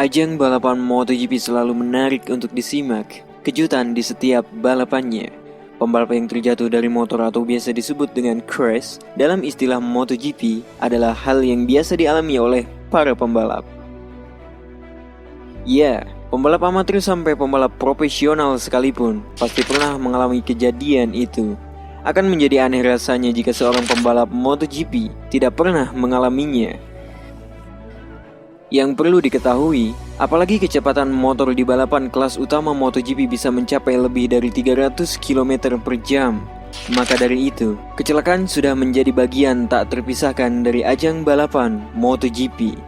Ajang balapan MotoGP selalu menarik untuk disimak. Kejutan di setiap balapannya. Pembalap yang terjatuh dari motor atau biasa disebut dengan crash dalam istilah MotoGP adalah hal yang biasa dialami oleh para pembalap. Ya, pembalap amatir sampai pembalap profesional sekalipun pasti pernah mengalami kejadian itu. Akan menjadi aneh rasanya jika seorang pembalap MotoGP tidak pernah mengalaminya. Yang perlu diketahui, apalagi kecepatan motor di balapan kelas utama MotoGP bisa mencapai lebih dari 300 km per jam. Maka dari itu, kecelakaan sudah menjadi bagian tak terpisahkan dari ajang balapan MotoGP.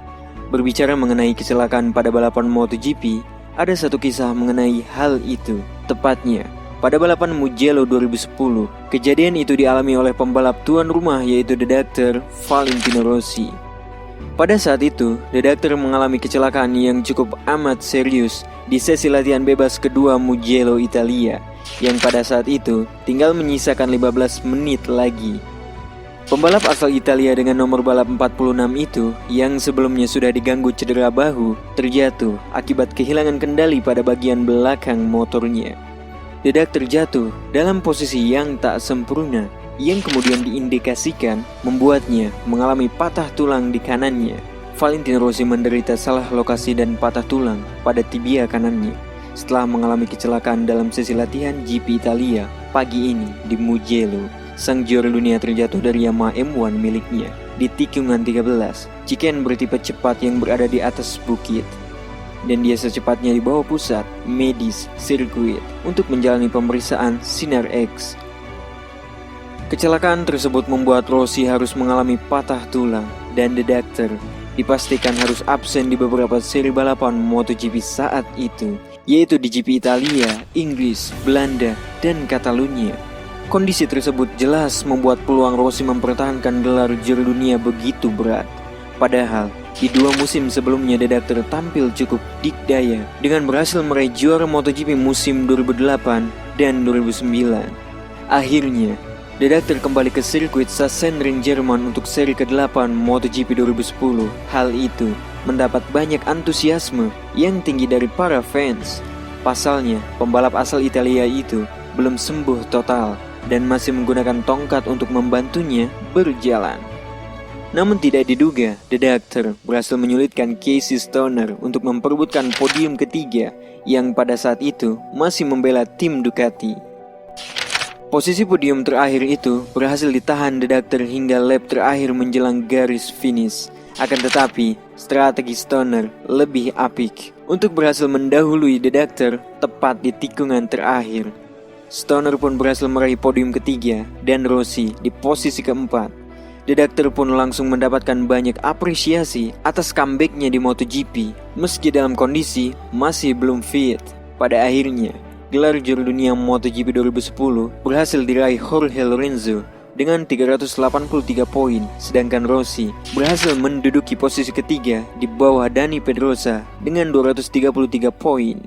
Berbicara mengenai kecelakaan pada balapan MotoGP, ada satu kisah mengenai hal itu. Tepatnya, pada balapan Mugello 2010, kejadian itu dialami oleh pembalap tuan rumah yaitu The Doctor Valentino Rossi. Pada saat itu, The Doctor mengalami kecelakaan yang cukup amat serius di sesi latihan bebas kedua Mugello Italia, yang pada saat itu tinggal menyisakan 15 menit lagi. Pembalap asal Italia dengan nomor balap 46 itu, yang sebelumnya sudah diganggu cedera bahu, terjatuh akibat kehilangan kendali pada bagian belakang motornya. The Doctor terjatuh dalam posisi yang tak sempurna, yang kemudian diindikasikan membuatnya mengalami patah tulang di kanannya. Valentino Rossi menderita salah lokasi dan patah tulang pada tibia kanannya setelah mengalami kecelakaan dalam sesi latihan GP Italia pagi ini di Mugello. Sang juara dunia terjatuh dari Yamaha M1 miliknya di tikungan 13, chicken bertipe cepat yang berada di atas bukit. Dan dia secepatnya dibawa pusat medis sirkuit untuk menjalani pemeriksaan sinar X. Kecelakaan tersebut membuat Rossi harus mengalami patah tulang dan The Doctor dipastikan harus absen di beberapa seri balapan MotoGP saat itu, yaitu di GP Italia, Inggris, Belanda, dan Catalunya. Kondisi tersebut jelas membuat peluang Rossi mempertahankan gelar juara dunia begitu berat. Padahal, di dua musim sebelumnya The Doctor tampil cukup dikdaya dengan berhasil meraih juara MotoGP musim 2008 dan 2009. Akhirnya, The Doctor kembali ke sirkuit Sachsenring Jerman untuk seri ke-8 MotoGP 2010. Hal itu mendapat banyak antusiasme yang tinggi dari para fans. Pasalnya, pembalap asal Italia itu belum sembuh total dan masih menggunakan tongkat untuk membantunya berjalan. Namun tidak diduga, The Doctor berhasil menyulitkan Casey Stoner untuk memperebutkan podium ketiga yang pada saat itu masih membela tim Ducati. Posisi podium terakhir itu berhasil ditahan The Doctor hingga lap terakhir menjelang garis finish. Akan tetapi, strategi Stoner lebih apik untuk berhasil mendahului The Doctor tepat di tikungan terakhir. Stoner pun berhasil meraih podium ketiga dan Rossi di posisi keempat. The Doctor pun langsung mendapatkan banyak apresiasi atas comebacknya di MotoGP meski dalam kondisi masih belum fit. Pada akhirnya, gelar juara dunia MotoGP 2010 berhasil diraih Jorge Lorenzo dengan 383 poin, sedangkan Rossi berhasil menduduki posisi ketiga di bawah Dani Pedrosa dengan 233 poin.